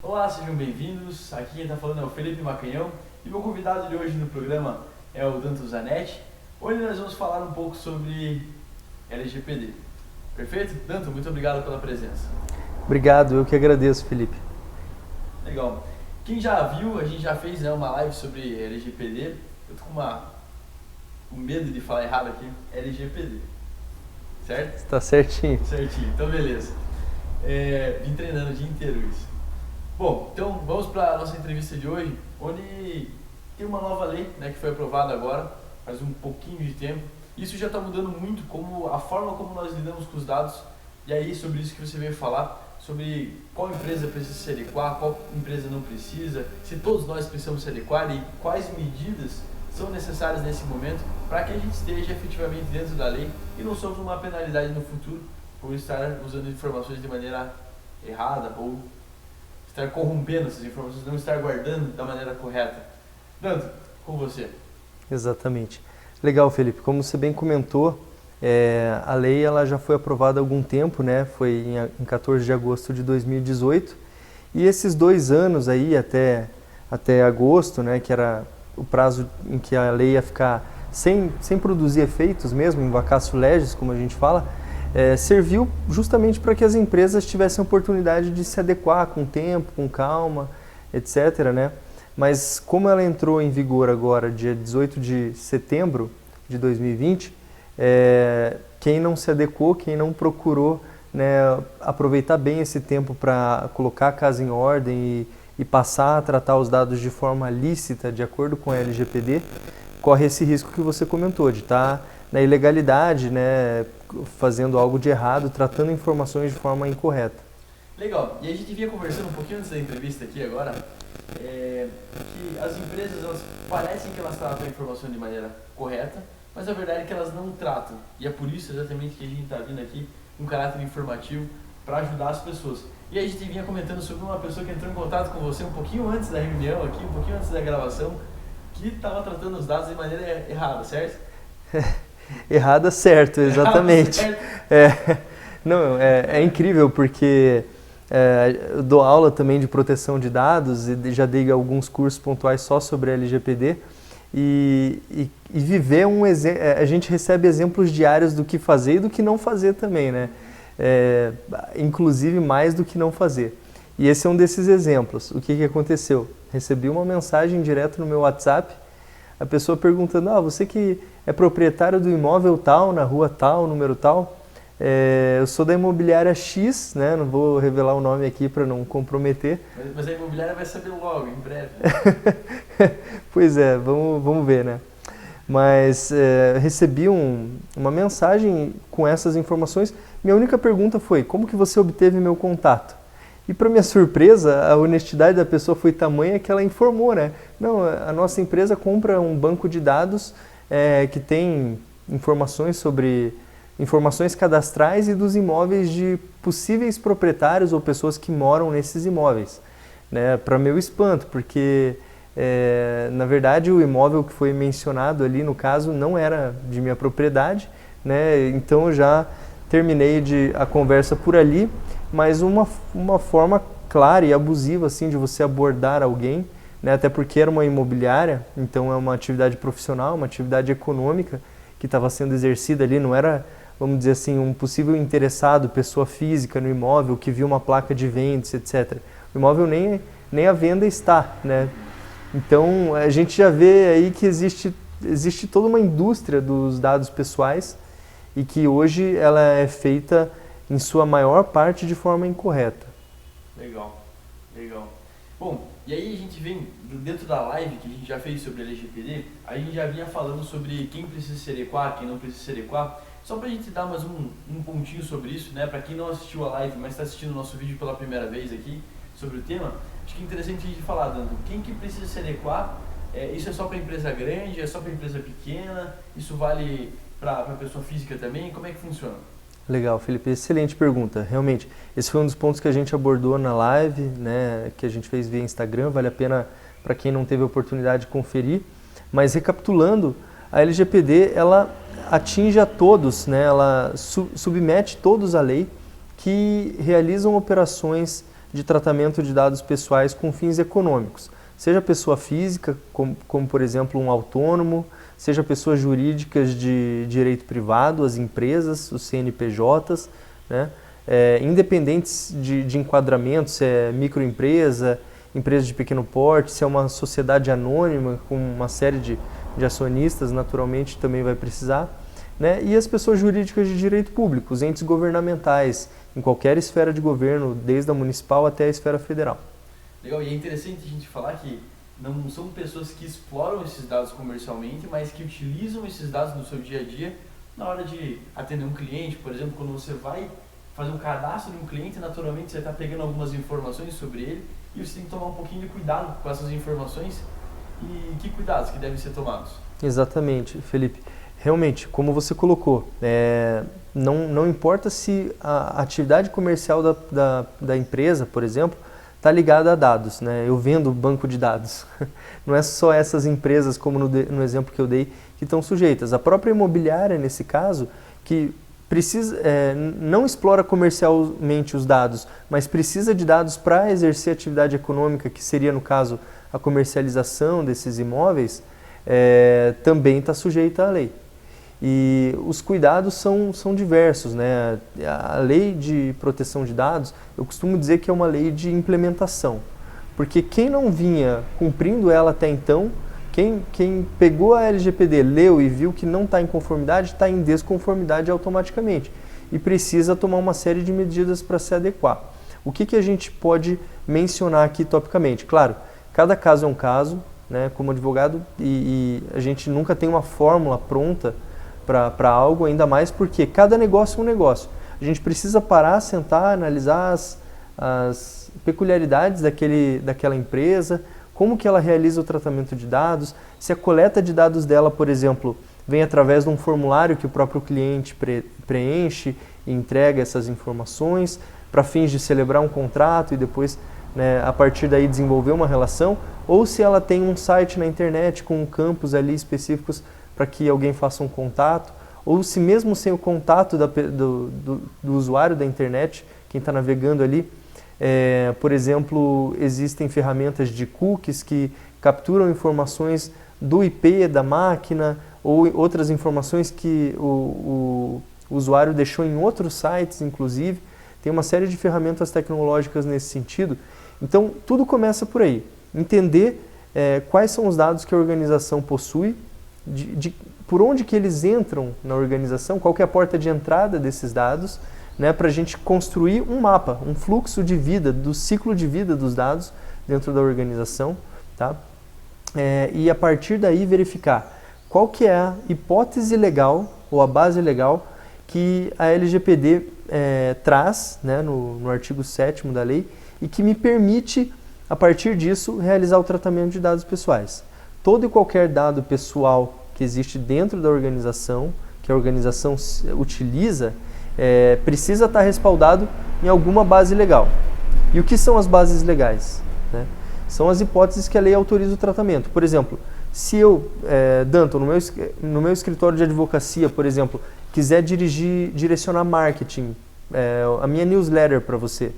Olá, sejam bem-vindos. Aqui quem está falando é o Felipe Macanhão e meu convidado de hoje no programa é o Danto Zanetti. Hoje nós vamos falar um pouco sobre LGPD. Perfeito? Danto, muito obrigado pela presença. Obrigado, eu que agradeço, Felipe. Legal. Quem já viu, a gente já fez uma live sobre LGPD. Eu tô com medo de falar errado aqui. LGPD. Certo? Está certinho. Certinho, então beleza. Vim treinando o dia inteiro isso. Bom, então vamos para a nossa entrevista de hoje, onde tem uma nova lei, né, que foi aprovada agora, faz um pouquinho de tempo. Isso já está mudando muito a forma como nós lidamos com os dados. E aí sobre isso que você veio falar, sobre qual empresa precisa se adequar, qual empresa não precisa, se todos nós precisamos se adequar e quais medidas são necessárias nesse momento para que a gente esteja efetivamente dentro da lei e não sofra uma penalidade no futuro por estar usando informações de maneira errada ou estar corrompendo essas informações, não estar guardando da maneira correta. Danto, com você. Exatamente. Legal, Felipe. Como você bem comentou, a lei ela já foi aprovada há algum tempo, né? Foi em 14 de agosto de 2018. E esses 2 anos aí, até agosto, né, que era o prazo em que a lei ia ficar sem produzir efeitos mesmo, em vacatio legis, como a gente fala, serviu justamente para que as empresas tivessem a oportunidade de se adequar com tempo, com calma, etc., né? Mas como ela entrou em vigor agora, dia 18 de setembro de 2020, quem não se adequou, quem não procurou, né, aproveitar bem esse tempo para colocar a casa em ordem e passar a tratar os dados de forma lícita, de acordo com a LGPD, corre esse risco que você comentou, de estar na ilegalidade, né, fazendo algo de errado, tratando informações de forma incorreta. Legal. E a gente vinha conversando um pouquinho antes da entrevista aqui agora, que as empresas elas parecem que elas tratam a informação de maneira correta, mas a verdade é que elas não tratam. E é por isso exatamente que a gente está vindo aqui com um caráter informativo para ajudar as pessoas. E a gente vinha comentando sobre uma pessoa que entrou em contato com você um pouquinho antes da reunião aqui, um pouquinho antes da gravação, que estava tratando os dados de maneira errada, certo? Errada, certo, exatamente. Errado, certo. Não, é incrível porque eu dou aula também de proteção de dados e já dei alguns cursos pontuais só sobre LGPD e viver a gente recebe exemplos diários do que fazer e do que não fazer também, né? Inclusive mais do que não fazer. E esse é um desses exemplos. O que aconteceu? Recebi uma mensagem direto no meu WhatsApp, a pessoa perguntando, você que é proprietário do imóvel tal, na rua tal, número tal, eu sou da imobiliária X, né? Não vou revelar o nome aqui para não comprometer. Mas a imobiliária vai saber logo, em breve. Pois é, vamos ver, né? Mas recebi uma mensagem com essas informações. Minha única pergunta foi, como que você obteve meu contato? E para minha surpresa, a honestidade da pessoa foi tamanha que ela informou, né? Não, a nossa empresa compra um banco de dados que tem informações cadastrais e dos imóveis de possíveis proprietários ou pessoas que moram nesses imóveis, né? Para meu espanto, porque na verdade o imóvel que foi mencionado ali no caso não era de minha propriedade, né? Então eu já terminei a conversa por ali, mas uma forma clara e abusiva assim de você abordar alguém, né? Até porque era uma imobiliária, então é uma atividade profissional, uma atividade econômica que estava sendo exercida ali, não era, vamos dizer assim, um possível interessado, pessoa física no imóvel que viu uma placa de vendas, etc. O imóvel nem à venda está, né? Então a gente já vê aí que existe toda uma indústria dos dados pessoais e que hoje ela é feita em sua maior parte de forma incorreta. Legal. Bom, e aí a gente vem, dentro da live que a gente já fez sobre a LGPD, a gente já vinha falando sobre quem precisa se adequar, quem não precisa se adequar. Só para a gente dar mais um pontinho sobre isso, né? Para quem não assistiu a live, mas está assistindo o nosso vídeo pela primeira vez aqui sobre o tema, acho que é interessante a gente falar, Dando, quem que precisa se adequar, isso é só para empresa grande, é só para empresa pequena, isso vale para pessoa física também, como é que funciona? Legal, Felipe, excelente pergunta. Realmente, esse foi um dos pontos que a gente abordou na live, né, que a gente fez via Instagram, vale a pena para quem não teve a oportunidade de conferir. Mas recapitulando, a LGPD ela atinge a todos, né, ela submete todos à lei que realizam operações de tratamento de dados pessoais com fins econômicos, seja pessoa física, como por exemplo um autônomo, seja pessoas jurídicas de direito privado, as empresas, os CNPJs, né? Independentes de enquadramento, se é microempresa, empresa de pequeno porte, se é uma sociedade anônima com uma série de acionistas, naturalmente também vai precisar, né? E as pessoas jurídicas de direito público, os entes governamentais, em qualquer esfera de governo, desde a municipal até a esfera federal. Legal, e é interessante a gente falar que não são pessoas que exploram esses dados comercialmente, mas que utilizam esses dados no seu dia a dia na hora de atender um cliente. Por exemplo, quando você vai fazer um cadastro de um cliente, naturalmente você está pegando algumas informações sobre ele e você tem que tomar um pouquinho de cuidado com essas informações. E que cuidados que devem ser tomados? Exatamente, Felipe. Realmente, como você colocou, não importa se a atividade comercial da empresa, por exemplo, está ligada a dados, né? Eu vendo banco de dados. Não é só essas empresas, como no exemplo que eu dei, que estão sujeitas. A própria imobiliária, nesse caso, que precisa, não explora comercialmente os dados, mas precisa de dados para exercer atividade econômica, que seria, no caso, a comercialização desses imóveis, também está sujeita à lei. E os cuidados são diversos, né? A lei de proteção de dados, eu costumo dizer que é uma lei de implementação, porque quem não vinha cumprindo ela até então, quem pegou a LGPD, leu e viu que não está em conformidade, está em desconformidade automaticamente e precisa tomar uma série de medidas para se adequar. O que a gente pode mencionar aqui topicamente? Claro, cada caso é um caso, né? Como advogado, e a gente nunca tem uma fórmula pronta para algo, ainda mais porque cada negócio é um negócio. A gente precisa parar, sentar, analisar as peculiaridades daquela empresa, como que ela realiza o tratamento de dados, se a coleta de dados dela, por exemplo, vem através de um formulário que o próprio cliente preenche e entrega essas informações para fins de celebrar um contrato e depois, né, a partir daí desenvolver uma relação, ou se ela tem um site na internet com campos ali específicos para que alguém faça um contato, ou se mesmo sem o contato do usuário da internet, quem está navegando ali, por exemplo, existem ferramentas de cookies que capturam informações do IP da máquina ou outras informações que o usuário deixou em outros sites, inclusive. Tem uma série de ferramentas tecnológicas nesse sentido. Então, tudo começa por aí. Entender quais são os dados que a organização possui, por onde que eles entram na organização, qual que é a porta de entrada desses dados, né, para a gente construir um mapa, um fluxo de vida, do ciclo de vida dos dados dentro da organização, tá? E a partir daí verificar qual que é a hipótese legal ou a base legal que a LGPD traz, né, no artigo 7º da lei e que me permite, a partir disso, realizar o tratamento de dados pessoais. Todo e qualquer dado pessoal que existe dentro da organização, que a organização utiliza, precisa estar respaldado em alguma base legal. E o que são as bases legais, né? São as hipóteses que a lei autoriza o tratamento. Por exemplo, se eu, Danton, no meu escritório de advocacia, por exemplo, quiser direcionar marketing, a minha newsletter para você,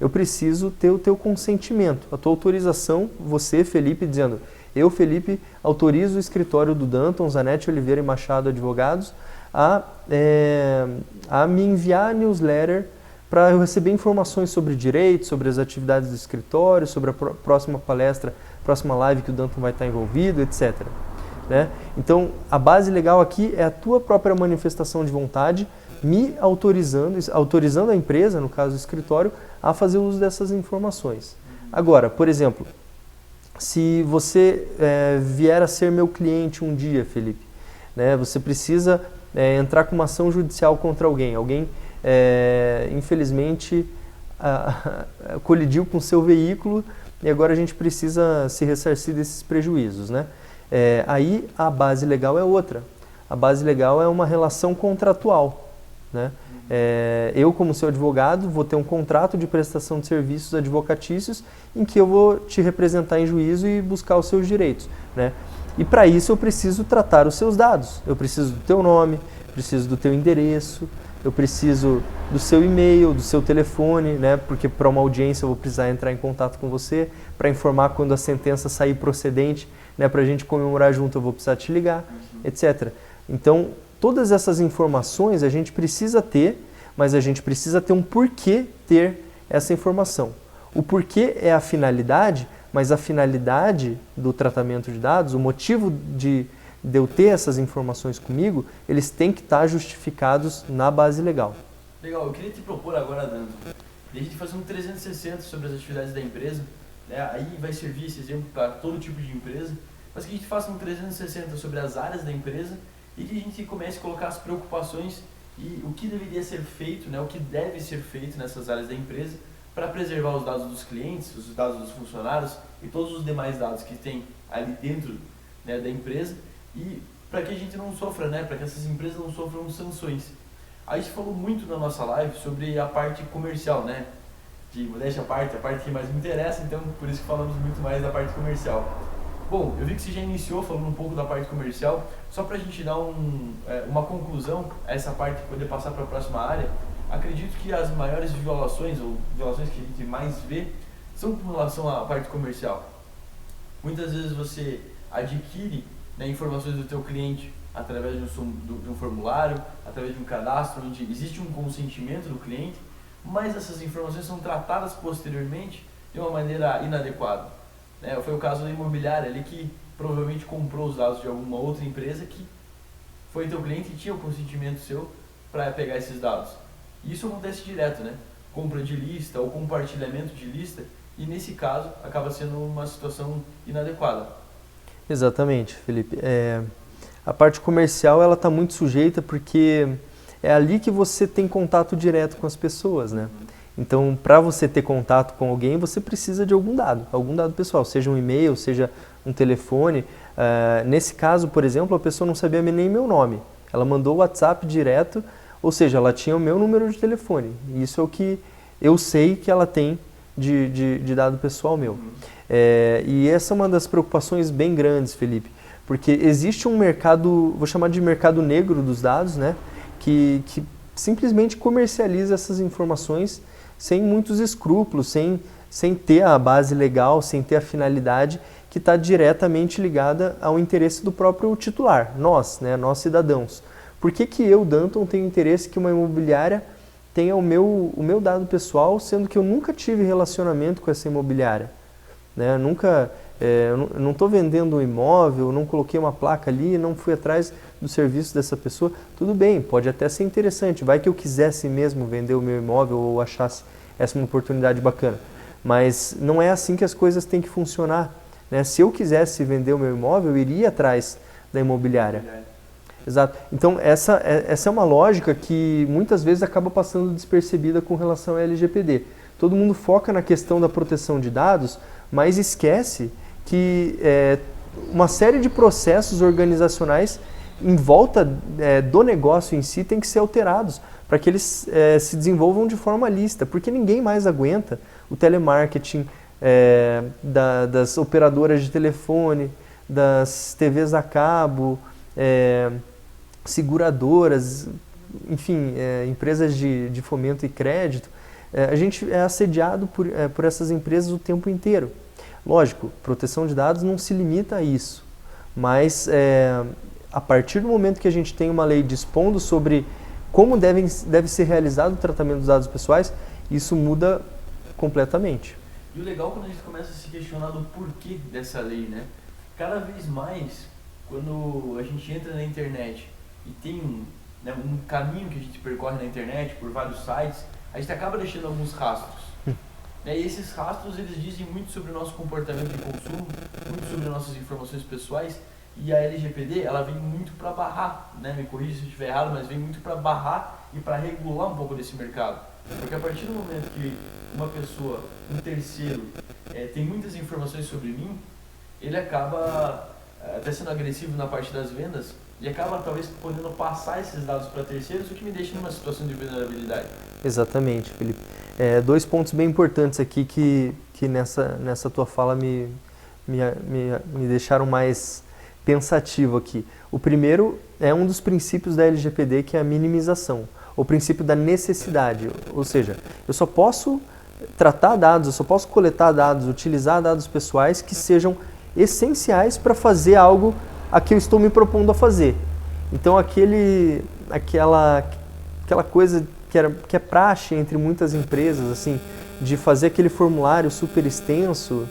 eu preciso ter o teu consentimento, a tua autorização, você, Felipe, dizendo: eu, Felipe, autorizo o escritório do Danton, Zanetti, Oliveira e Machado Advogados a me enviar a newsletter para eu receber informações sobre direito, sobre as atividades do escritório, sobre a próxima palestra, próxima live que o Danton vai estar envolvido, etc. Né? Então, a base legal aqui é a tua própria manifestação de vontade, me autorizando a empresa, no caso do escritório, a fazer uso dessas informações. Agora, por exemplo, se você vier a ser meu cliente um dia, Felipe, né, você precisa entrar com uma ação judicial contra alguém. Alguém, infelizmente, colidiu com o seu veículo e agora a gente precisa se ressarcir desses prejuízos, né? Aí a base legal é outra. A base legal é uma relação contratual, né? Eu, como seu advogado, vou ter um contrato de prestação de serviços advocatícios em que eu vou te representar em juízo e buscar os seus direitos, né? E para isso eu preciso tratar os seus dados. Eu preciso do teu nome, preciso do teu endereço, eu preciso do seu e-mail, do seu telefone, né? Porque para uma audiência eu vou precisar entrar em contato com você, para informar quando a sentença sair procedente, né? Para a gente comemorar junto eu vou precisar te ligar, etc. Então, todas essas informações a gente precisa ter, mas a gente precisa ter um porquê ter essa informação. O porquê é a finalidade, mas a finalidade do tratamento de dados, o motivo de eu ter essas informações comigo, eles têm que estar justificados na base legal. Legal, eu queria te propor agora, Danto, de a gente fazer um 360 sobre as atividades da empresa, né? Aí vai servir esse exemplo para todo tipo de empresa, mas que a gente faça um 360 sobre as áreas da empresa e que a gente comece a colocar as preocupações e o que deveria ser feito, né? O que deve ser feito nessas áreas da empresa para preservar os dados dos clientes, os dados dos funcionários e todos os demais dados que tem ali dentro, né, da empresa, e para que a gente não sofra, né, para que essas empresas não sofram sanções. A gente falou muito na nossa live sobre a parte comercial, né, de modéstia à parte, a parte que mais me interessa, então por isso que falamos muito mais da parte comercial. Bom, eu vi que você já iniciou falando um pouco da parte comercial, só para a gente dar uma conclusão a essa parte e poder passar para a próxima área. Acredito que as maiores violações, ou violações que a gente mais vê, são com relação à parte comercial. Muitas vezes você adquire, né, informações do teu cliente através de um formulário, através de um cadastro, onde existe um consentimento do cliente, mas essas informações são tratadas posteriormente de uma maneira inadequada. Né? Foi o caso da imobiliária ali que provavelmente comprou os dados de alguma outra empresa que foi teu cliente e tinha o consentimento seu para pegar esses dados. E isso acontece direto, né? Compra de lista ou compartilhamento de lista, e nesse caso acaba sendo uma situação inadequada. Exatamente, Felipe. A parte comercial ela está muito sujeita porque é ali que você tem contato direto com as pessoas, né? Então, para você ter contato com alguém, você precisa de algum dado pessoal, seja um e-mail, seja um telefone. Nesse caso, por exemplo, a pessoa não sabia nem meu nome. Ela mandou o WhatsApp direto, ou seja, ela tinha o meu número de telefone. Isso é o que eu sei que ela tem de dado pessoal meu. E essa é uma das preocupações bem grandes, Felipe, porque existe um mercado, vou chamar de mercado negro dos dados, né, que simplesmente comercializa essas informações sem muitos escrúpulos, sem ter a base legal, sem ter a finalidade que está diretamente ligada ao interesse do próprio titular, nós cidadãos. Por que eu, Danton, tenho interesse que uma imobiliária tenha o meu dado pessoal, sendo que eu nunca tive relacionamento com essa imobiliária? Né? Eu não estou vendendo um imóvel, não coloquei uma placa ali, não fui atrás do serviço dessa pessoa. Tudo bem, pode até ser interessante, vai que eu quisesse mesmo vender o meu imóvel ou achasse essa uma oportunidade bacana. Mas não é assim que as coisas têm que funcionar. Né? Se eu quisesse vender o meu imóvel, eu iria atrás da imobiliária. Exato. Então, essa é uma lógica que muitas vezes acaba passando despercebida com relação ao LGPD. Todo mundo foca na questão da proteção de dados, mas esquece que uma série de processos organizacionais em volta do negócio em si tem que ser alterados para que eles se desenvolvam de forma lícita, porque ninguém mais aguenta o telemarketing das operadoras de telefone, das TVs a cabo, seguradoras, enfim, empresas de fomento e crédito. A gente é assediado por essas empresas o tempo inteiro. Lógico, proteção de dados não se limita a isso, mas a partir do momento que a gente tem uma lei dispondo sobre como deve ser realizado o tratamento dos dados pessoais, isso muda completamente. E o legal é quando a gente começa a se questionar do porquê dessa lei, né? Cada vez mais, quando a gente entra na internet e tem um caminho que a gente percorre na internet por vários sites, a gente acaba deixando alguns rastros. E esses rastros, eles dizem muito sobre o nosso comportamento de consumo, muito sobre nossas informações pessoais, e a LGPD, ela vem muito para barrar, né? Me corrija se eu estiver errado, mas vem muito para barrar e para regular um pouco desse mercado. Porque a partir do momento que uma pessoa, um terceiro, tem muitas informações sobre mim, ele acaba até sendo agressivo na parte das vendas e acaba talvez podendo passar esses dados para terceiros, o que me deixa numa situação de vulnerabilidade. Exatamente, Felipe. 2 pontos bem importantes aqui que nessa tua fala me deixaram mais pensativo aqui. O primeiro é um dos princípios da LGPD, que é a minimização. o princípio da necessidade, ou seja, eu só posso tratar dados, eu só posso coletar dados, utilizar dados pessoais que sejam essenciais para fazer algo a que eu estou me propondo a fazer. Então aquela coisa que é praxe entre muitas empresas, assim, de fazer aquele formulário super extenso,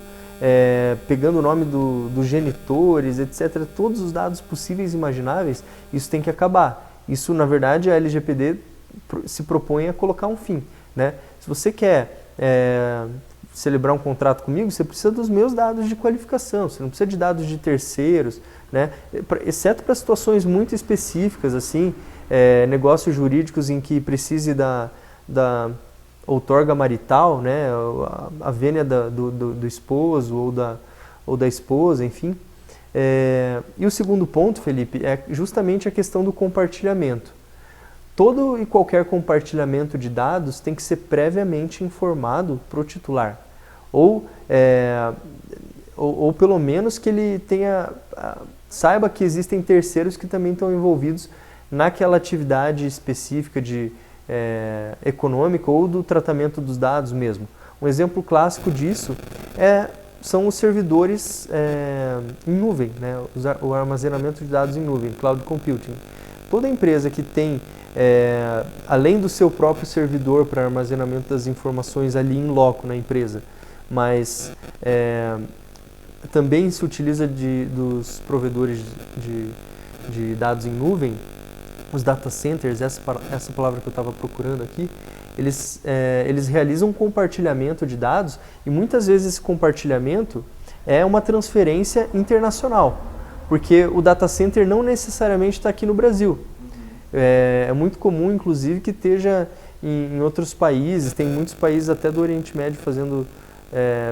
pegando o nome dos genitores, etc., todos os dados possíveis e imagináveis, isso tem que acabar. Isso, na verdade, a LGPD se propõe a colocar um fim, né? Se você quer celebrar um contrato comigo, você precisa dos meus dados de qualificação, você não precisa de dados de terceiros, né? Exceto para situações muito específicas, assim, negócios jurídicos em que precise da outorga marital, né? A vênia do esposo ou da esposa, enfim. E o segundo ponto, Felipe, é justamente a questão do compartilhamento. Todo e qualquer compartilhamento de dados tem que ser previamente informado para o titular. Ou pelo menos que ele saiba que existem terceiros que também estão envolvidos naquela atividade específica econômica ou do tratamento dos dados mesmo. Um exemplo clássico disso são os servidores em nuvem, né? O armazenamento de dados em nuvem, cloud computing. Toda empresa que tem, além do seu próprio servidor para armazenamento das informações ali in loco na empresa, mas também se utiliza dos provedores de dados em nuvem, os data centers, essa palavra que eu estava procurando aqui, eles realizam um compartilhamento de dados e muitas vezes esse compartilhamento é uma transferência internacional, porque o data center não necessariamente está aqui no Brasil. É muito comum, inclusive, que esteja em outros países, tem muitos países até do Oriente Médio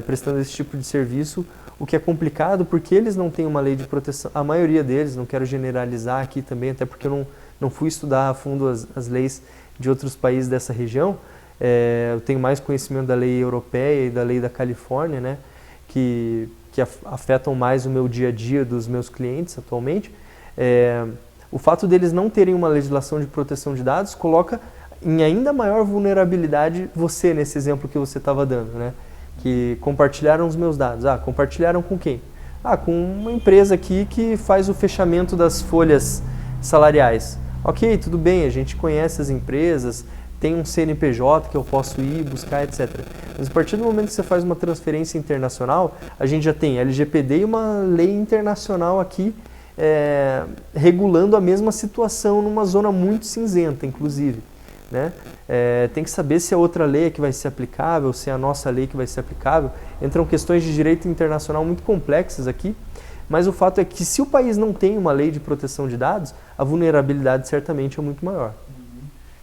prestando esse tipo de serviço, o que é complicado porque eles não têm uma lei de proteção, a maioria deles, não quero generalizar aqui também, até porque eu não fui estudar a fundo as leis de outros países dessa região, eu tenho mais conhecimento da lei europeia e da lei da Califórnia, né, que afetam mais o meu dia a dia dos meus clientes atualmente. O fato deles não terem uma legislação de proteção de dados coloca em ainda maior vulnerabilidade você, nesse exemplo que você estava dando, né? Que compartilharam os meus dados. Compartilharam com quem? Com uma empresa aqui que faz o fechamento das folhas salariais. Ok, tudo bem, a gente conhece as empresas, tem um CNPJ que eu posso ir buscar, etc. Mas a partir do momento que você faz uma transferência internacional, a gente já tem LGPD e uma lei internacional aqui regulando a mesma situação numa zona muito cinzenta, inclusive, né? Tem que saber se a outra lei é que vai ser aplicável, se é a nossa lei que vai ser aplicável. Entram questões de direito internacional muito complexas aqui, mas o fato é que se o país não tem uma lei de proteção de dados, a vulnerabilidade certamente é muito maior.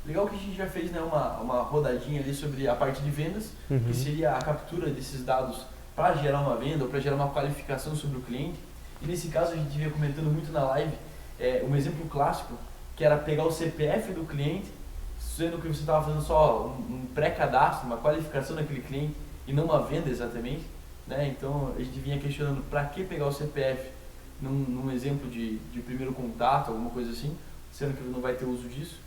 Legal que a gente já fez, né, uma rodadinha ali sobre a parte de vendas, que seria a captura desses dados para gerar uma venda ou para gerar uma qualificação sobre o cliente. E nesse caso a gente vinha comentando muito na live um exemplo clássico, que era pegar o CPF do cliente, sendo que você estava fazendo só um pré-cadastro, uma qualificação daquele cliente e não uma venda exatamente, né? Então a gente vinha questionando para que pegar o CPF num exemplo de primeiro contato, alguma coisa assim, sendo que não vai ter uso disso.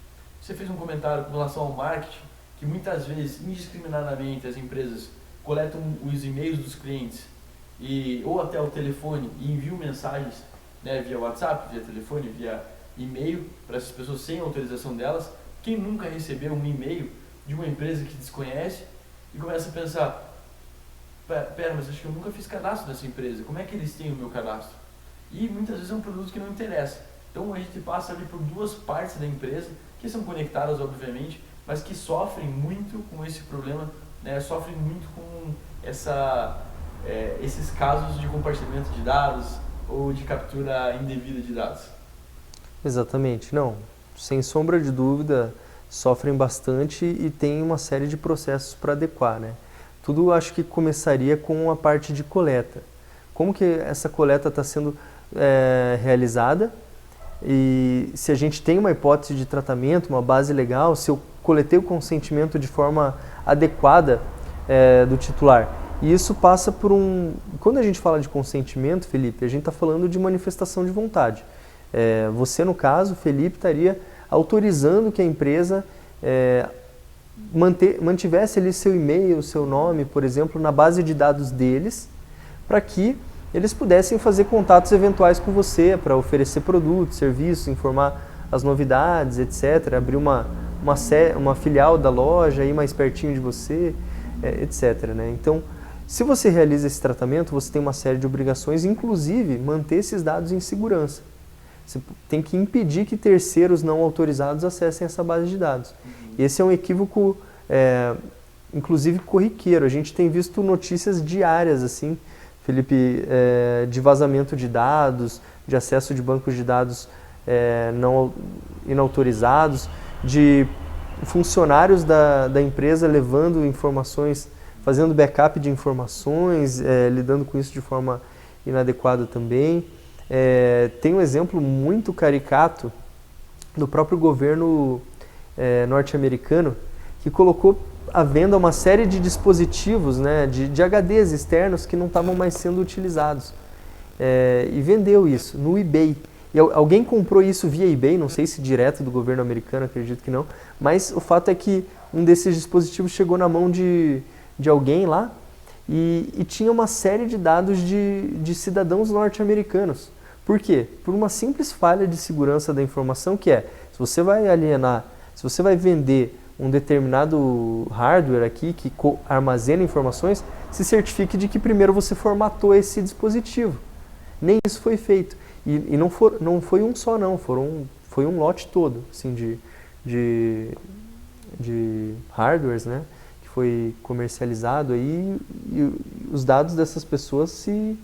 Você fez um comentário com relação ao marketing, que muitas vezes, indiscriminadamente, as empresas coletam os e-mails dos clientes ou até o telefone e enviam mensagens, né, via WhatsApp, via telefone, via e-mail para essas pessoas sem autorização delas. Quem nunca recebeu um e-mail de uma empresa que desconhece e começa a pensar, pera, mas acho que eu nunca fiz cadastro nessa empresa, como é que eles têm o meu cadastro? E muitas vezes é um produto que não interessa. Então a gente passa ali por duas partes da empresa, que são conectadas obviamente, mas que sofrem muito com esse problema, né? Sofrem muito com esses casos de compartilhamento de dados ou de captura indevida de dados. Exatamente, não. Sem sombra de dúvida, sofrem bastante e tem uma série de processos para adequar, né? Tudo acho que começaria com a parte de coleta. Como que essa coleta está sendo realizada e se a gente tem uma hipótese de tratamento, uma base legal, se eu coletei o consentimento de forma adequada do titular. E isso passa por Quando a gente fala de consentimento, Felipe, a gente está falando de manifestação de vontade. Você, no caso, Felipe, estaria autorizando que a empresa mantivesse ali seu e-mail, seu nome, por exemplo, na base de dados deles, para que eles pudessem fazer contatos eventuais com você para oferecer produtos, serviços, informar as novidades, etc. Abrir uma filial da loja, ir mais pertinho de você, etc. Né? Então, se você realiza esse tratamento, você tem uma série de obrigações, inclusive manter esses dados em segurança. Você tem que impedir que terceiros não autorizados acessem essa base de dados. Esse é um equívoco, inclusive, corriqueiro. A gente tem visto notícias diárias, assim, Felipe, de vazamento de dados, de acesso de bancos de dados não inautorizados, de funcionários da empresa levando informações, fazendo backup de informações, lidando com isso de forma inadequada também. Tem um exemplo muito caricato do próprio governo norte-americano, que colocou à venda uma série de dispositivos, né, de HDs externos que não estavam mais sendo utilizados. E vendeu isso no eBay. E alguém comprou isso via eBay, não sei se direto do governo americano, acredito que não, mas o fato é que um desses dispositivos chegou na mão de alguém lá e tinha uma série de dados de cidadãos norte-americanos. Por quê? Por uma simples falha de segurança da informação, que se você vai alienar, se você vai vender um determinado hardware aqui que armazena informações, se certifique de que primeiro você formatou esse dispositivo. Nem isso foi feito. E não foi um só não, foi um lote todo assim, de hardwares, né, que foi comercializado aí, e os dados dessas pessoas se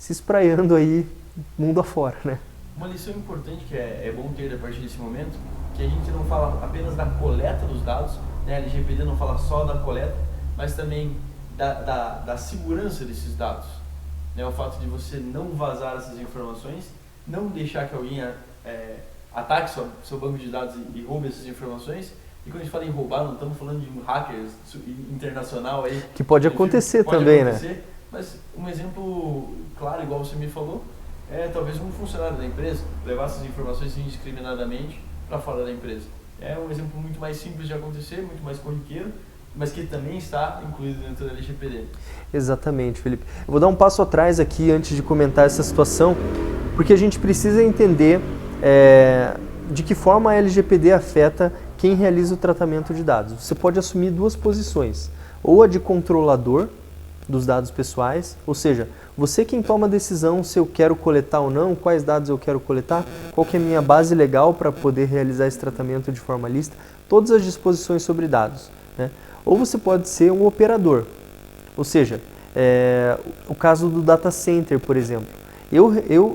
espraiando aí mundo afora, né? Uma lição importante que é bom ter a partir desse momento, que a gente não fala apenas da coleta dos dados, né? A LGPD não fala só da coleta, mas também da segurança desses dados, né? O fato de você não vazar essas informações, não deixar que alguém ataque seu banco de dados e roube essas informações. E quando a gente fala em roubar, não estamos falando de um hacker internacional aí. Que pode acontecer também, né? Mas um exemplo claro, igual você me falou, talvez um funcionário da empresa levar essas informações indiscriminadamente para fora da empresa. É um exemplo muito mais simples de acontecer, muito mais corriqueiro, mas que também está incluído dentro da LGPD. Exatamente, Felipe. Eu vou dar um passo atrás aqui antes de comentar essa situação, porque a gente precisa entender de que forma a LGPD afeta quem realiza o tratamento de dados. Você pode assumir duas posições, ou a de controlador dos dados pessoais, ou seja, você quem toma a decisão se eu quero coletar ou não, quais dados eu quero coletar, qual que é a minha base legal para poder realizar esse tratamento de forma lícita, todas as disposições sobre dados, né? Ou você pode ser um operador, ou seja, o caso do data center, por exemplo.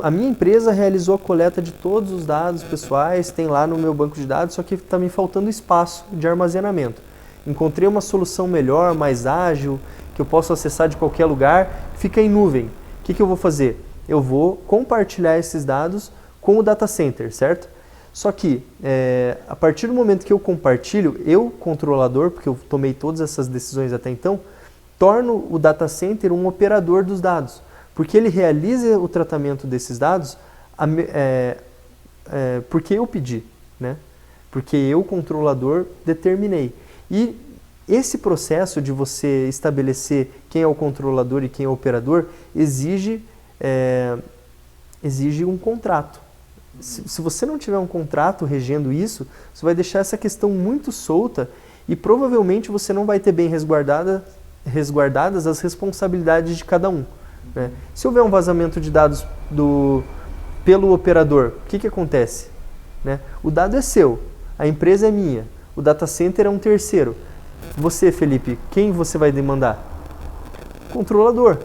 A minha empresa realizou a coleta de todos os dados pessoais, tem lá no meu banco de dados, só que está me faltando espaço de armazenamento. Encontrei uma solução melhor, mais ágil, que eu posso acessar de qualquer lugar, fica em nuvem. O que eu vou fazer? Eu vou compartilhar esses dados com o data center, certo? Só que, a partir do momento que eu compartilho, eu, controlador, porque eu tomei todas essas decisões até então, torno o data center um operador dos dados, porque ele realiza o tratamento desses dados porque eu pedi, né? Porque eu, controlador, determinei. E esse processo de você estabelecer quem é o controlador e quem é o operador exige um contrato. Se você não tiver um contrato regendo isso, você vai deixar essa questão muito solta e provavelmente você não vai ter bem resguardadas as responsabilidades de cada um, né? Se houver um vazamento de dados pelo operador, o que acontece? Né? O dado é seu, a empresa é minha, o data center é um terceiro. Você, Felipe, quem você vai demandar? Controlador,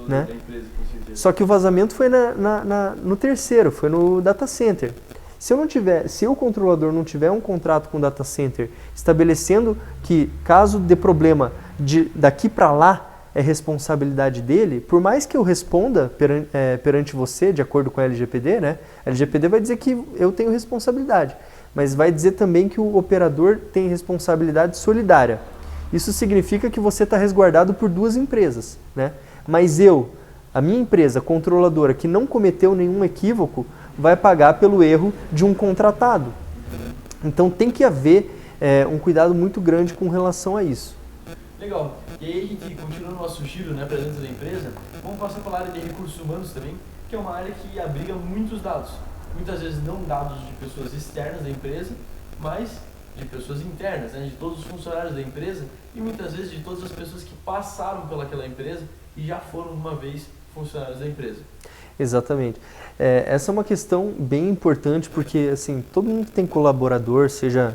né? Da empresa, com certeza. Só que o vazamento foi no terceiro, foi no data center. Se o controlador não tiver um contrato com o data center estabelecendo que caso dê problema daqui para lá é responsabilidade dele, por mais que eu responda perante você, de acordo com a LGPD, né? A LGPD vai dizer que eu tenho responsabilidade, mas vai dizer também que o operador tem responsabilidade solidária. Isso significa que você está resguardado por duas empresas, né? Mas a minha empresa controladora, que não cometeu nenhum equívoco, vai pagar pelo erro de um contratado. Então tem que haver um cuidado muito grande com relação a isso. Legal. E aí a gente continua no nosso giro, né, para dentro da empresa, vamos passar pela área de recursos humanos também, que é uma área que abriga muitos dados. Muitas vezes não dados de pessoas externas da empresa, mas de pessoas internas, né, de todos os funcionários da empresa e muitas vezes de todas as pessoas que passaram pelaquela empresa e já foram uma vez funcionários da empresa. Exatamente. Essa é uma questão bem importante porque assim, todo mundo que tem colaborador, seja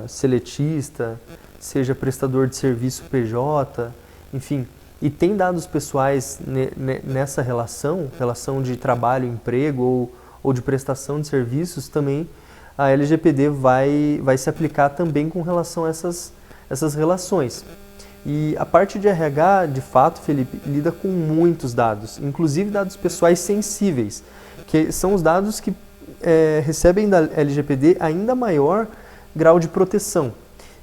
seletista, seja prestador de serviço PJ, enfim, e tem dados pessoais nessa relação de trabalho, emprego ou de prestação de serviços, também a LGPD vai se aplicar também com relação a essas relações. E a parte de RH, de fato, Felipe, lida com muitos dados, inclusive dados pessoais sensíveis, que são os dados que recebem da LGPD ainda maior grau de proteção.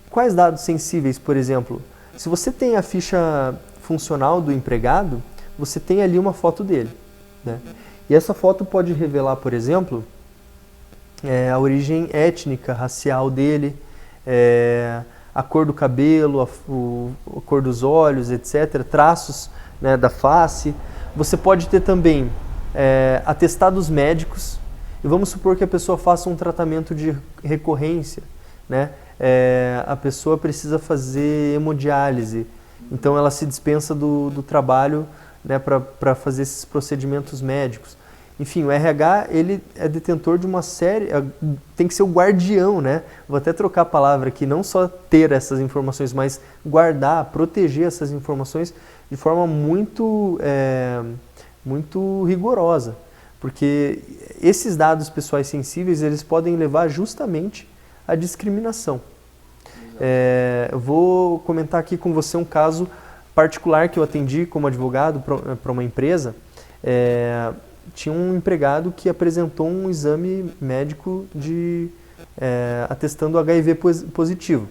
Quais dados sensíveis, por exemplo? Se você tem a ficha funcional do empregado, você tem ali uma foto dele, né? E essa foto pode revelar, por exemplo, a origem étnica, racial dele, a cor do cabelo, a cor dos olhos, etc., traços, né, da face. Você pode ter também atestados médicos, e vamos supor que a pessoa faça um tratamento de recorrência, né? A pessoa precisa fazer hemodiálise, então ela se dispensa do trabalho, né, para fazer esses procedimentos médicos. Enfim, o RH, ele é detentor de uma série, tem que ser o guardião, né? Vou até trocar a palavra aqui, não só ter essas informações, mas guardar, proteger essas informações de forma muito rigorosa, porque esses dados pessoais sensíveis, eles podem levar justamente à discriminação. Eu vou comentar aqui com você um caso particular que eu atendi como advogado para uma empresa. Tinha um empregado que apresentou um exame médico atestando HIV positivo.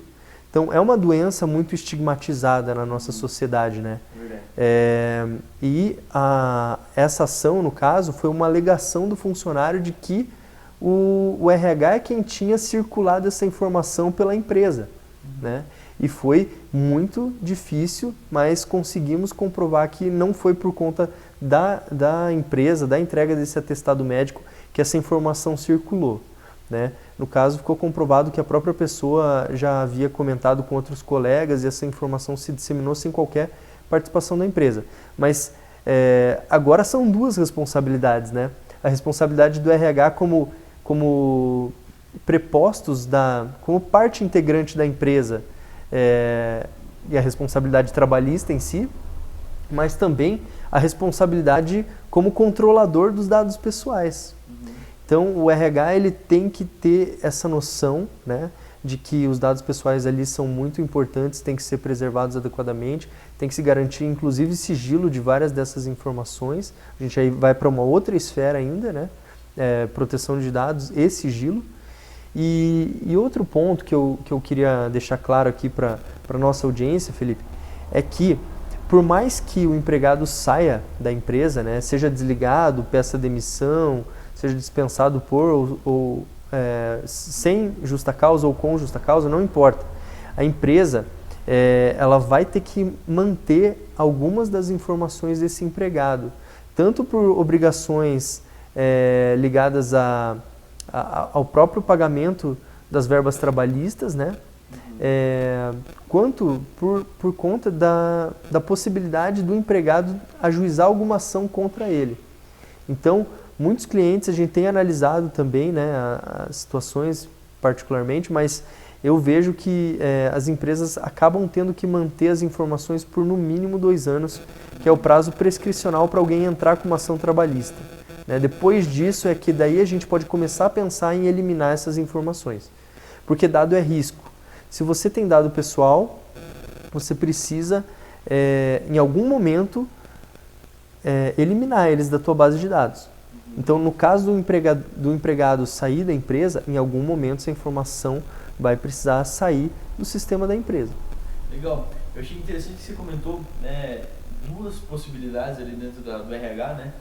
Então, é uma doença muito estigmatizada na nossa sociedade, né? Essa ação, no caso, foi uma alegação do funcionário de que o RH é quem tinha circulado essa informação pela empresa, né? E foi muito difícil, mas conseguimos comprovar que não foi por conta da empresa, da entrega desse atestado médico, que essa informação circulou, né? No caso, ficou comprovado que a própria pessoa já havia comentado com outros colegas e essa informação se disseminou sem qualquer participação da empresa. Mas agora são duas responsabilidades, né? A responsabilidade do RH como prepostos, como parte integrante da empresa, e a responsabilidade trabalhista em si, mas também a responsabilidade como controlador dos dados pessoais. Então, o RH, ele tem que ter essa noção, né, de que os dados pessoais ali são muito importantes, têm que ser preservados adequadamente, tem que se garantir, inclusive, sigilo de várias dessas informações. A gente aí vai para uma outra esfera ainda, né, proteção de dados e sigilo. E outro ponto que eu queria deixar claro aqui para a nossa audiência, Felipe, é que por mais que o empregado saia da empresa, né, seja desligado, peça demissão, seja dispensado ou sem justa causa ou com justa causa, não importa. A empresa ela vai ter que manter algumas das informações desse empregado, tanto por obrigações ligadas ao próprio pagamento das verbas trabalhistas, né? Quanto por conta da possibilidade do empregado ajuizar alguma ação contra ele. Então, muitos clientes, a gente tem analisado também, né, as situações particularmente, mas eu vejo que as empresas acabam tendo que manter as informações por no mínimo 2 anos, que é o prazo prescricional para alguém entrar com uma ação trabalhista. Depois disso é que daí a gente pode começar a pensar em eliminar essas informações, porque dado é risco. Se você tem dado pessoal, você precisa, em algum momento, eliminar eles da tua base de dados. Então, no caso do empregado sair da empresa, em algum momento essa informação vai precisar sair do sistema da empresa. Legal. Eu achei interessante que você comentou, né, 2 possibilidades ali dentro do RH, né?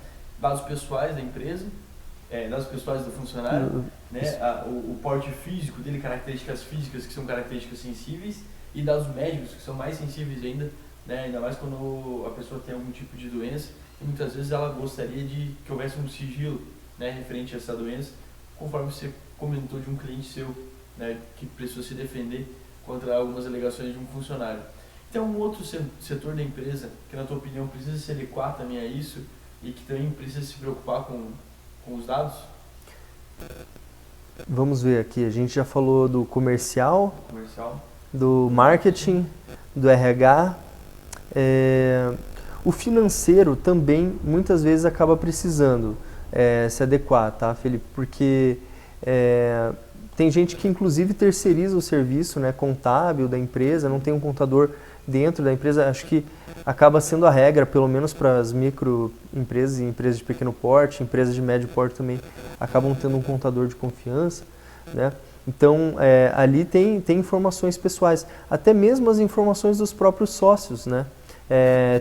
Dados pessoais da empresa, dados pessoais do funcionário, né, o porte físico dele, características físicas que são características sensíveis, e dados médicos que são mais sensíveis ainda, né, ainda mais quando a pessoa tem algum tipo de doença, e muitas vezes ela gostaria de que houvesse um sigilo, né, referente a essa doença, conforme você comentou de um cliente seu, né, que precisou se defender contra algumas alegações de um funcionário. Tem um outro setor da empresa que, na tua opinião, precisa se adequar também a isso e que também precisa se preocupar com os dados? Vamos ver aqui, a gente já falou do comercial, do marketing, do RH. O financeiro também muitas vezes acaba precisando se adequar, tá, Felipe? Porque tem gente que inclusive terceiriza o serviço, né, contábil da empresa, não tem um contador dentro da empresa. Acho que acaba sendo a regra, pelo menos para as microempresas e empresas de pequeno porte, empresas de médio porte também acabam tendo um contador de confiança, né? Então, ali tem informações pessoais, até mesmo as informações dos próprios sócios, né?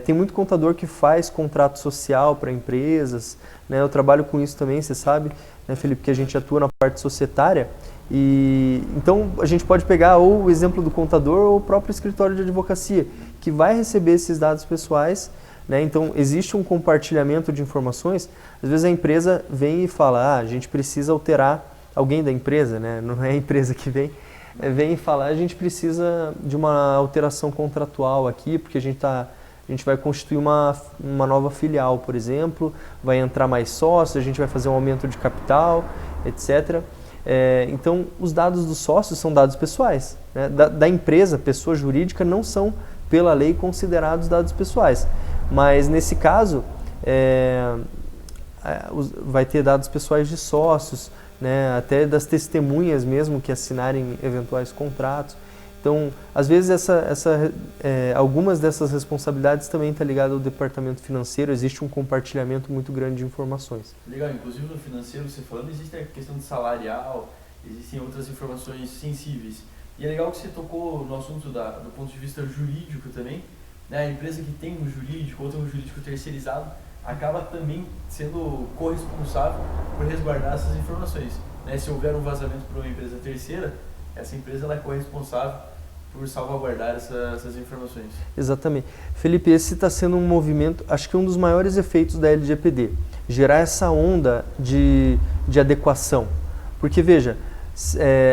Tem muito contador que faz contrato social para empresas, né? Eu trabalho com isso também, você sabe, né, Felipe, que a gente atua na parte societária. E então a gente pode pegar ou o exemplo do contador ou o próprio escritório de advocacia, que vai receber esses dados pessoais, né? Então existe um compartilhamento de informações. Às vezes a empresa vem e fala, a gente precisa alterar, alguém da empresa, né? Não é a empresa que vem e fala, a gente precisa de uma alteração contratual aqui, porque a gente vai constituir uma nova filial, por exemplo, vai entrar mais sócios, a gente vai fazer um aumento de capital, etc. Então, os dados dos sócios são dados pessoais, né? Da empresa, pessoa jurídica, não são, pela lei, considerados dados pessoais. Mas, nesse caso, vai ter dados pessoais de sócios, né? Até das testemunhas mesmo que assinarem eventuais contratos. Então, às vezes, algumas dessas responsabilidades também estão ligadas ao departamento financeiro, existe um compartilhamento muito grande de informações. Legal, inclusive no financeiro, você falando, existe a questão de salarial, existem outras informações sensíveis. E é legal que você tocou no assunto do ponto de vista jurídico também, né? A empresa que tem um jurídico ou tem um jurídico terceirizado acaba também sendo corresponsável por resguardar essas informações, né? Se houver um vazamento para uma empresa terceira, essa empresa ela é corresponsável por salvaguardar essas informações. Exatamente. Felipe, esse está sendo um movimento, acho que um dos maiores efeitos da LGPD, gerar essa onda de adequação. Porque, veja,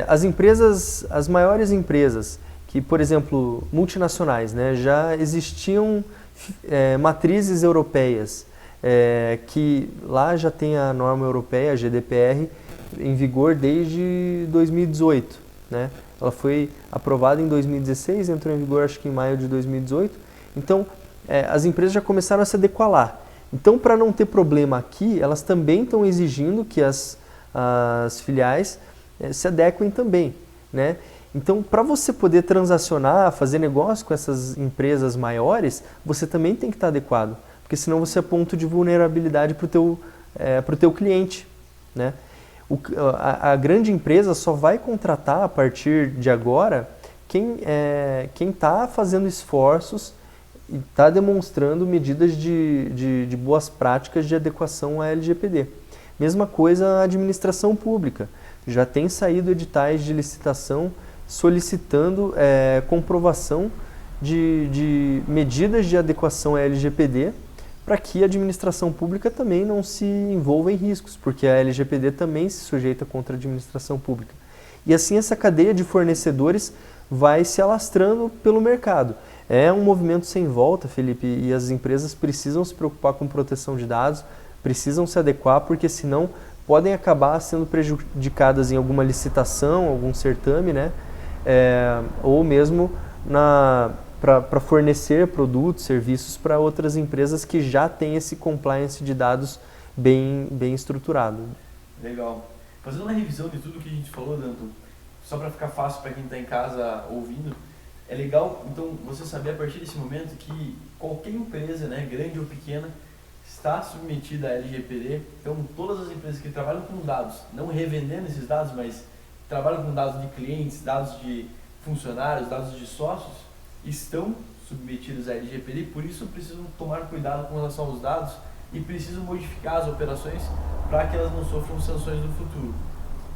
as maiores empresas, que, por exemplo, multinacionais, né, já existiam matrizes europeias, que lá já tem a norma europeia, a GDPR, em vigor desde 2018, né? Ela foi aprovada em 2016, entrou em vigor acho que em maio de 2018. Então, as empresas já começaram a se adequar lá. Então, para não ter problema aqui, elas também estão exigindo que as filiais se adequem também, né? Então, para você poder transacionar, fazer negócio com essas empresas maiores, você também tem que estar adequado, porque senão você é ponto de vulnerabilidade para o teu cliente, né? A grande empresa só vai contratar a partir de agora quem está fazendo esforços e está demonstrando medidas de boas práticas de adequação à LGPD. Mesma coisa a administração pública. Já tem saído editais de licitação solicitando comprovação de medidas de adequação à LGPD, para que a administração pública também não se envolva em riscos, porque a LGPD também se sujeita contra a administração pública. E assim essa cadeia de fornecedores vai se alastrando pelo mercado. É um movimento sem volta, Felipe, e as empresas precisam se preocupar com proteção de dados, precisam se adequar, porque senão podem acabar sendo prejudicadas em alguma licitação, algum certame, né? Ou mesmo para fornecer produtos, serviços para outras empresas que já têm esse compliance de dados bem estruturado. Legal. Fazendo uma revisão de tudo que a gente falou, Danton, só para ficar fácil para quem está em casa ouvindo, é legal, então, você saber a partir desse momento que qualquer empresa, né, grande ou pequena, está submetida à LGPD. Então, todas as empresas que trabalham com dados, não revendendo esses dados, mas trabalham com dados de clientes, dados de funcionários, dados de sócios, estão submetidos à LGPD, por isso precisam tomar cuidado com relação aos dados e precisam modificar as operações para que elas não sofram sanções no futuro.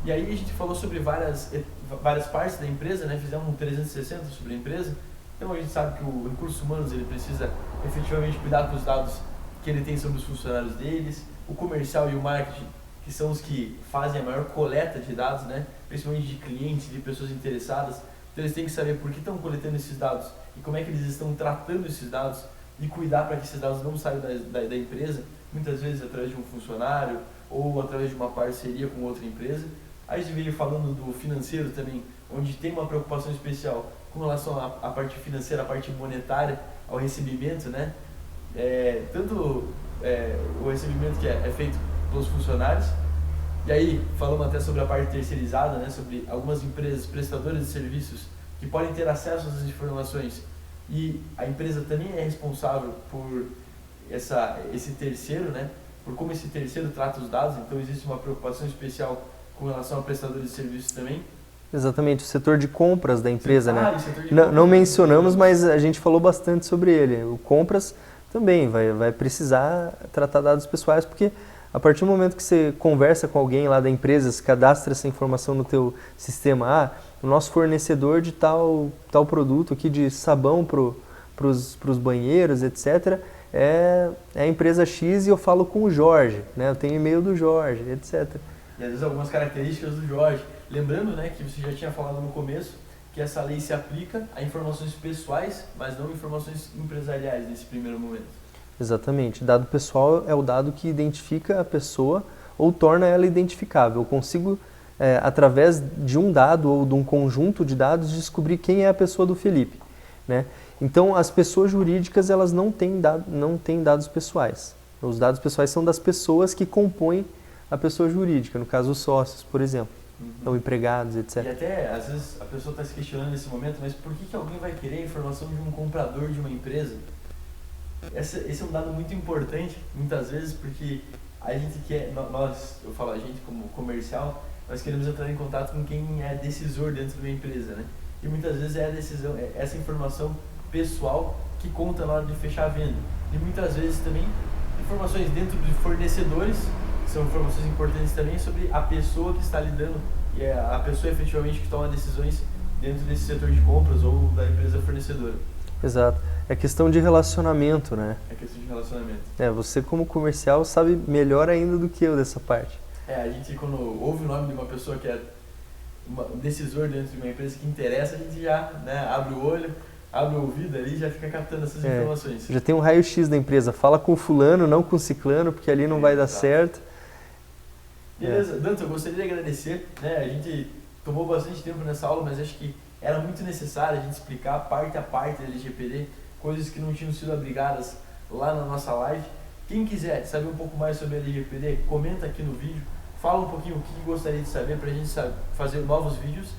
E aí a gente falou sobre várias partes da empresa, né? Fizemos um 360 sobre a empresa. Então a gente sabe que o recursos humanos ele precisa efetivamente cuidar dos dados que ele tem sobre os funcionários deles, o comercial e o marketing, que são os que fazem a maior coleta de dados, né? Principalmente de clientes, de pessoas interessadas. Então eles têm que saber por que estão coletando esses dados e como é que eles estão tratando esses dados e cuidar para que esses dados não saiam da empresa, muitas vezes através de um funcionário ou através de uma parceria com outra empresa. Aí a gente veio falando do financeiro também, onde tem uma preocupação especial com relação à parte financeira, à parte monetária, ao recebimento, né? Tanto o recebimento que é feito pelos funcionários, e aí falamos até sobre a parte terceirizada, né? Sobre algumas empresas prestadoras de serviços que podem ter acesso a essas informações e a empresa também é responsável por esse terceiro, né? Por como esse terceiro trata os dados, então existe uma preocupação especial com relação a prestadores de serviços também. Exatamente, o setor de compras da empresa, né? Não mencionamos, mas a gente falou bastante sobre ele. O compras também vai precisar tratar dados pessoais, porque a partir do momento que você conversa com alguém lá da empresa, se cadastra essa informação no teu sistema, o nosso fornecedor de tal produto aqui de sabão para os banheiros, etc., é a empresa X e eu falo com o Jorge, né? Eu tenho e-mail do Jorge, etc. E às vezes algumas características do Jorge. Lembrando, né, que você já tinha falado no começo que essa lei se aplica a informações pessoais, mas não informações empresariais nesse primeiro momento. Exatamente. Dado pessoal é o dado que identifica a pessoa ou torna ela identificável. Eu consigo, através de um dado ou de um conjunto de dados, descobrir quem é a pessoa do Felipe, né? Então, as pessoas jurídicas elas não têm dados pessoais. Os dados pessoais são das pessoas que compõem a pessoa jurídica, no caso os sócios, por exemplo, ou empregados, etc. E até, às vezes, a pessoa está se questionando nesse momento, mas por que alguém vai querer a informação de um comprador de uma empresa? Esse é um dado muito importante, muitas vezes, porque a gente quer, eu falo a gente como comercial, nós queremos entrar em contato com quem é decisor dentro de uma empresa, né? E muitas vezes essa informação pessoal que conta na hora de fechar a venda. E muitas vezes também informações dentro de fornecedores, são informações importantes também sobre a pessoa que está lidando e é a pessoa efetivamente que toma decisões dentro desse setor de compras ou da empresa fornecedora. Exato. É questão de relacionamento, né? É questão de relacionamento. Você como comercial sabe melhor ainda do que eu dessa parte. A gente quando ouve o nome de uma pessoa que é um decisor dentro de uma empresa que interessa, a gente já, né, abre o olho, abre o ouvido ali e já fica captando essas informações. Já tem um raio-x da empresa. Fala com fulano, não com ciclano, porque ali não vai dar certo. Beleza, Danto, eu gostaria de agradecer, né? A gente tomou bastante tempo nessa aula, mas acho que era muito necessário a gente explicar parte a parte da LGPD, coisas que não tinham sido abrigadas lá na nossa live. Quem quiser saber um pouco mais sobre a LGPD, comenta aqui no vídeo, fala um pouquinho o que gostaria de saber para a gente fazer novos vídeos.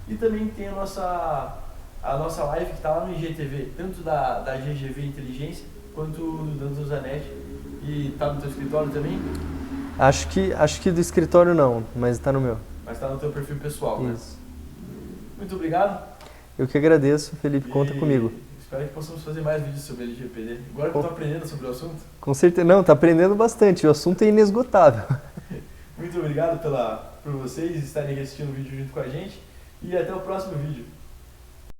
E também tem a nossa live que está lá no IGTV, tanto da GGV Inteligência quanto do Danto Zanetti. E está no teu escritório também? Acho que do escritório não, mas está no meu. Mas está no teu perfil pessoal, né? Isso. Muito obrigado. Eu que agradeço, Felipe, conta comigo. Espero que possamos fazer mais vídeos sobre LGPD. Agora que eu estou aprendendo sobre o assunto. Com certeza, não, está aprendendo bastante, o assunto é inesgotável. Muito obrigado por vocês estarem assistindo o vídeo junto com a gente e até o próximo vídeo.